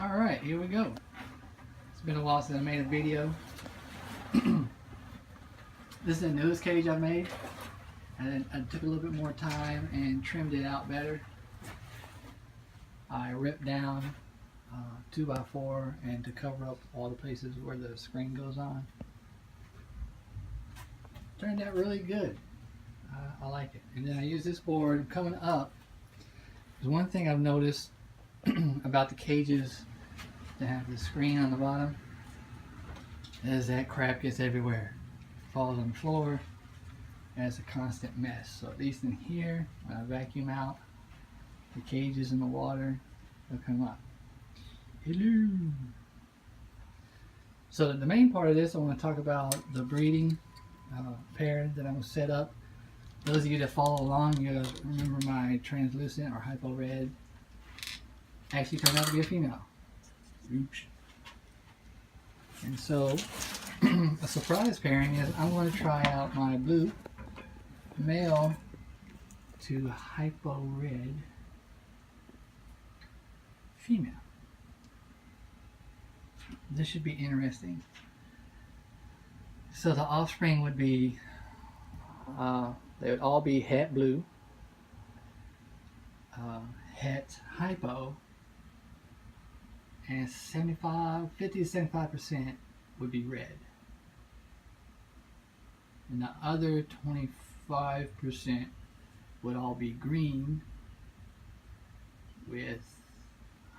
Alright, here we go. It's been a while since I made a video. This is the newest cage I made. And I took a little bit more time and trimmed it out better. I ripped down 2x4 and to cover up all the places where the screen goes on. Turned out really good. I like it. And then I use this board coming up. There's one thing I've noticed about the cages that have the screen on the bottom is that crap gets everywhere. It falls on the floor and it's a constant mess. So at least in here, when I vacuum out the cages in the water, they'll come up. Hello! So the main part of this, I want to talk about the breeding pair that I'm going to set up. Those of you that follow along, you gotta remember my translucent or HypoRed actually turned out to be a female. Oops. And so a surprise pairing is I'm going to try out my blue male to HypoRed female. This should be interesting. So the offspring would be they would all be het blue, het hypo, and 50 to 75% would be red. And the other 25% would all be green with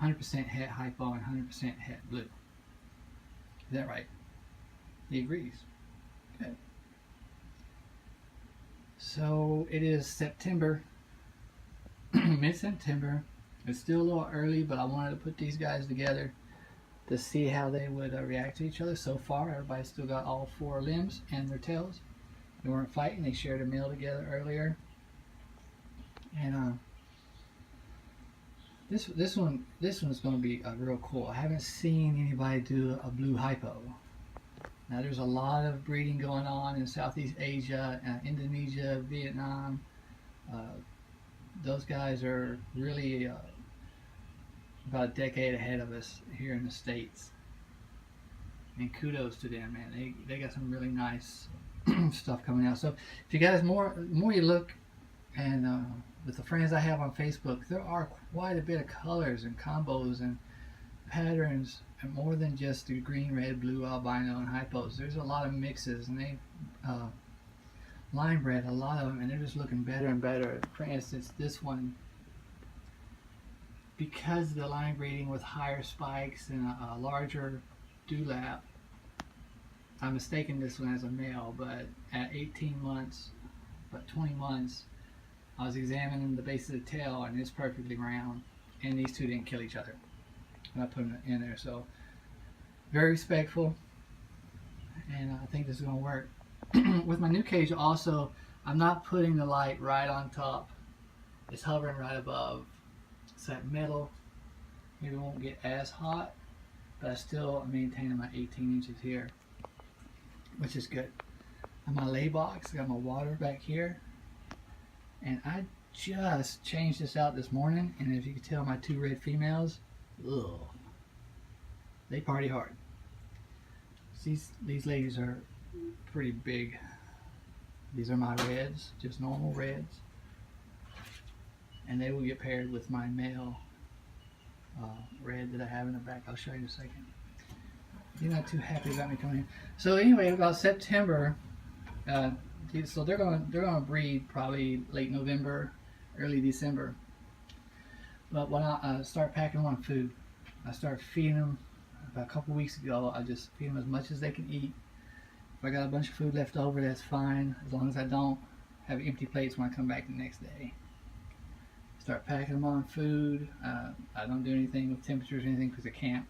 100% het hypo and 100% het blue. Is that right? He agrees. Good. So it is September, mid-September. It's still a little early, but I wanted to put these guys together to see how they would react to each other. So far, everybody's still got all 4 limbs and their tails. They weren't fighting. They shared a meal together earlier. And this one's going to be real cool. I haven't seen anybody do a blue hypo. Now there's a lot of breeding going on in Southeast Asia, Indonesia, Vietnam. Those guys are really about a decade ahead of us here in the States. And kudos to them, man. They got some really nice stuff coming out. So if you guys, more you look, and with the friends I have on Facebook, there are quite a bit of colors and combos and patterns, and more than just the green, red, blue, albino, and hypos. There's a lot of mixes, and they line bred a lot of them, and they're just looking better and better. For instance, this one, because the line breeding with higher spikes and a larger dewlap, I'm mistaking this one as a male, but at 18 months, but 20 months, I was examining the base of the tail, and it's perfectly round, and these two didn't kill each other when I put them in there. So very respectful, and I think this is going to work. With my new cage also, I'm not putting the light right on top. It's hovering right above. So that metal maybe won't get as hot, but I still am maintaining my 18 inches here, which is good. On my lay box, I got my water back here, and I just changed this out this morning, and as you can tell, my 2 red females, ugh, they party hard. These ladies are pretty big. These are my reds, just normal reds, and they will get paired with my male red that I have in the back. I'll show you in a second. You're not too happy about me coming in. So anyway, about September, so they're gonna breed probably late November, early December. But when I start packing them on food, I start feeding them. About a couple weeks ago, I just feed them as much as they can eat. If I got a bunch of food left over, that's fine, as long as I don't have empty plates when I come back the next day. Start packing them on food. I don't do anything with temperatures or anything because I can't.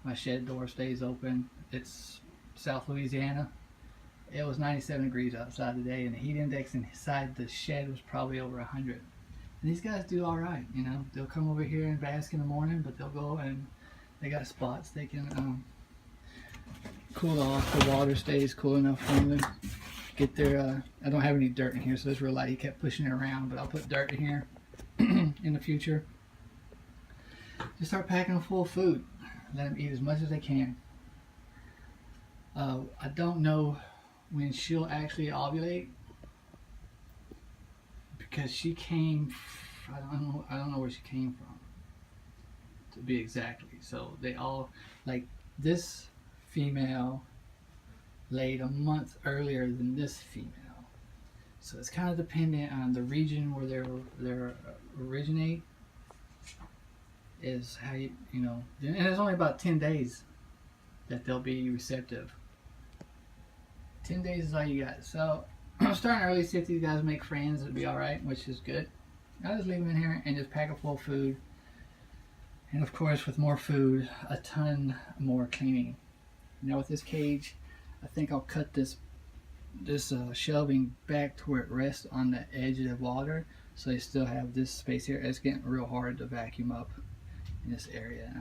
My shed door stays open. It's South Louisiana. It was 97 degrees outside today, and the heat index inside the shed was probably over 100. And these guys do all right, you know. They'll come over here and bask in the morning, but they'll go and they got spots they can cool off. The water stays cool enough for them to get their, I don't have any dirt in here, so it's real light. He kept pushing it around, but I'll put dirt in here in the future. Just start packing them full of food. Let them eat as much as they can. I don't know when she'll actually ovulate because she came. I don't know where she came from, to be exactly. So they all, like this female laid a month earlier than this female. So it's kind of dependent on the region where they're originate. Is how you know, and it's only about 10 days that they'll be receptive. 10 days is all you got. So I'm starting early, see if these guys make friends. It'll be all right, which is good. I'll just leave them in here and just pack a full food. And of course, with more food, a ton more cleaning. Now with this cage, I think I'll cut this shelving back to where it rests on the edge of the water, so they still have this space here. It's getting real hard to vacuum up in this area.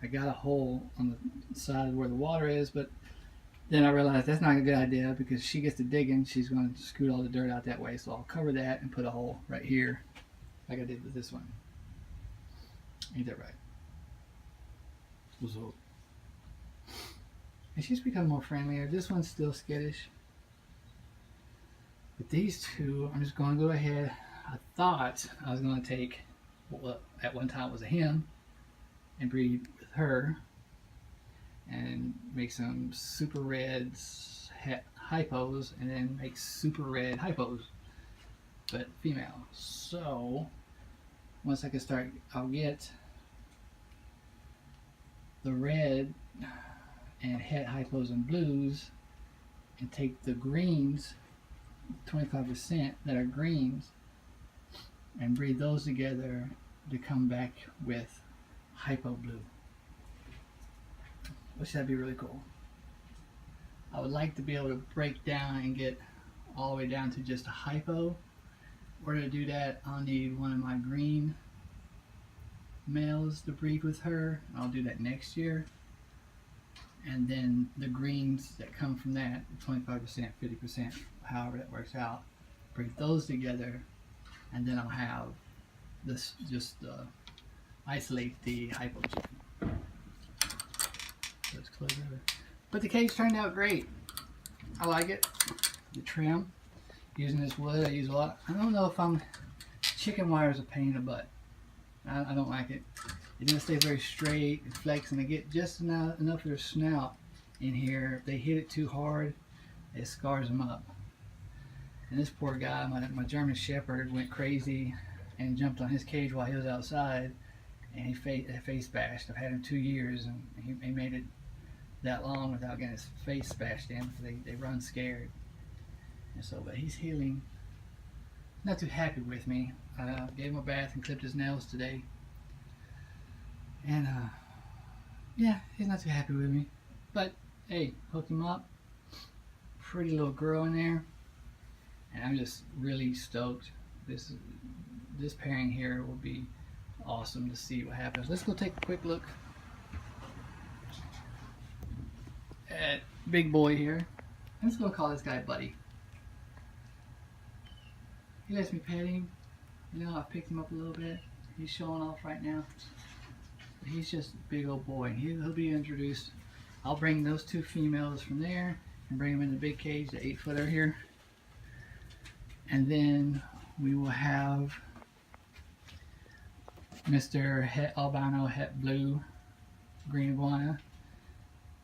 I got a hole on the side where the water is, but then I realized that's not a good idea because she gets to digging, she's going to scoot all the dirt out that way. So I'll cover that and put a hole right here, like I did with this one. Ain't that right? So, and she's become more friendlier. This one's still skittish. But these two, I'm just going to go ahead. I thought I was going to take what at one time was a hen and breed with her and make some super reds hypos and then make super red hypos, but female. So once I can start, I'll get the red and het hypos and blues and take the greens, 25% that are greens, and breed those together to come back with hypo blue, which that'd be really cool. I would like to be able to break down and get all the way down to just a hypo. In order to do that, I'll need one of my green males to breed with her. I'll do that next year. And then the greens that come from that, 25%, 50%, however that works out, breed those together, and then I'll have this just isolate the hypo chicken. Let's close it. But the cage turned out great. I like it. The trim, using this wood, I use a lot. I don't know if chicken wire is a pain in the butt. I don't like it. It doesn't stay very straight, it flex, and they get just enough of their snout in here. If they hit it too hard, it scars them up. And this poor guy, my German Shepherd, went crazy and jumped on his cage while he was outside, and he face bashed. I've had him 2 years, and he made it that long without getting his face bashed in because they run scared. And so, but he's healing. Not too happy with me. I gave him a bath and clipped his nails today. And yeah, he's not too happy with me. But hey, hooked him up. Pretty little girl in there. And I'm just really stoked. This pairing here will be awesome to see what happens. Let's go take a quick look at Big Boy here. I'm just going to call this guy Buddy. He lets me pet him. You know, I picked him up a little bit. He's showing off right now. But he's just a big old boy. And he'll be introduced. I'll bring those two females from there and bring them in the big cage, the 8-footer here. And then we will have Mr. Het Albino Het Blue Green Iguana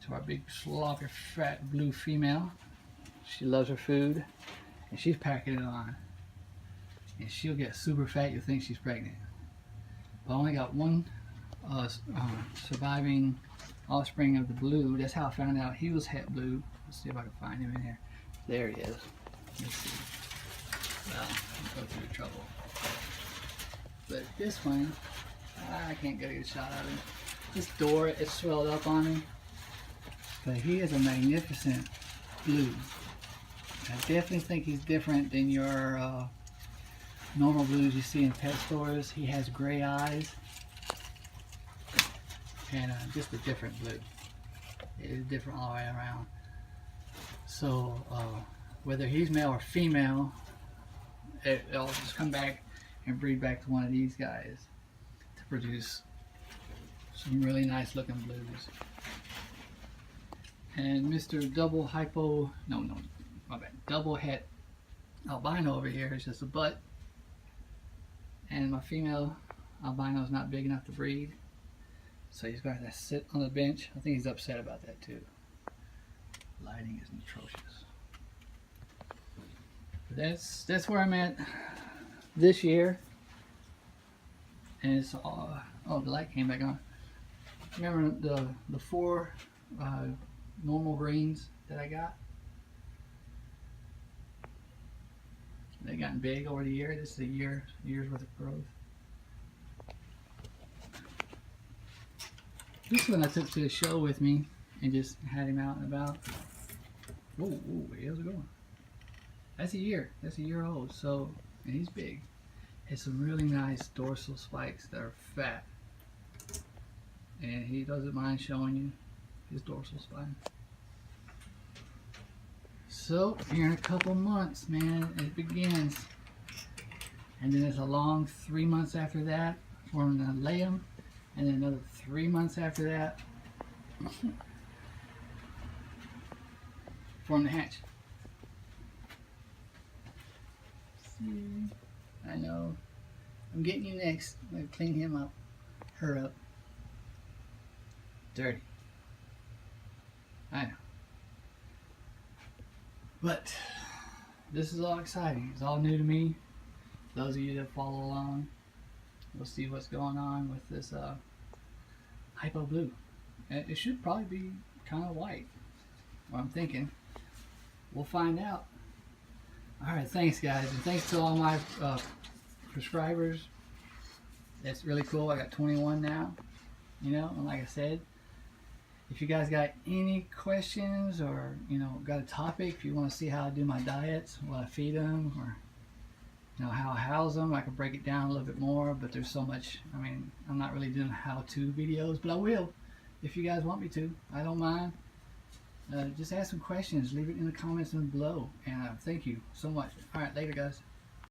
to our big sloppy fat blue female. She loves her food and she's packing it on. And she'll get super fat, you'll think she's pregnant. But I only got one surviving offspring of the blue. That's how I found out he was het blue. Let's see if I can find him in here. There he is. Let's see. Well, I'll go through the trouble. But this one, I can't get a good shot of him. This door is swelled up on me. But he is a magnificent blue. I definitely think he's different than your normal blues you see in pet stores. He has gray eyes and just a different blue. It is different all the way around. So whether he's male or female, it'll just come back and breed back to one of these guys to produce Some really nice looking blues. And Mr. Double Hypo, no, my bad, double het albino over here is just a butt. And my female albino is not big enough to breed. So he's going to have to sit on the bench. I think he's upset about that too. Lighting is atrocious. But that's where I'm at this year. And it's all, oh, the light came back on. Remember the 4 normal greens that I got? They've gotten big over the year. This is a year's worth of growth. This one I took to the show with me and just had him out and about. Whoa, how's it going? That's a year. That's a year old. So, and he's big. Has some really nice dorsal spikes that are fat. And he doesn't mind showing you his dorsal spine. So, here in a couple months, man, it begins. And then it's a long 3 months after that for him to lay them. And then another 3 months after that for him to hatch. See, I know. I'm getting you next. I'm going to clean him up. Her up. Dirty. I know. But this is all exciting. It's all new to me. Those of you that follow along, we'll see what's going on with this hypo blue. And it should probably be kind of white. What I'm thinking. We'll find out. Alright, thanks guys. And thanks to all my subscribers. That's really cool. I got 21 now. You know, and like I said, if you guys got any questions or, you know, got a topic, if you want to see how I do my diets, what I feed them, or you know, how I house them, I can break it down a little bit more, but there's so much, I mean, I'm not really doing how-to videos, but I will, if you guys want me to. I don't mind. Just ask some questions, leave it in the comments below, and thank you so much. Alright, later guys.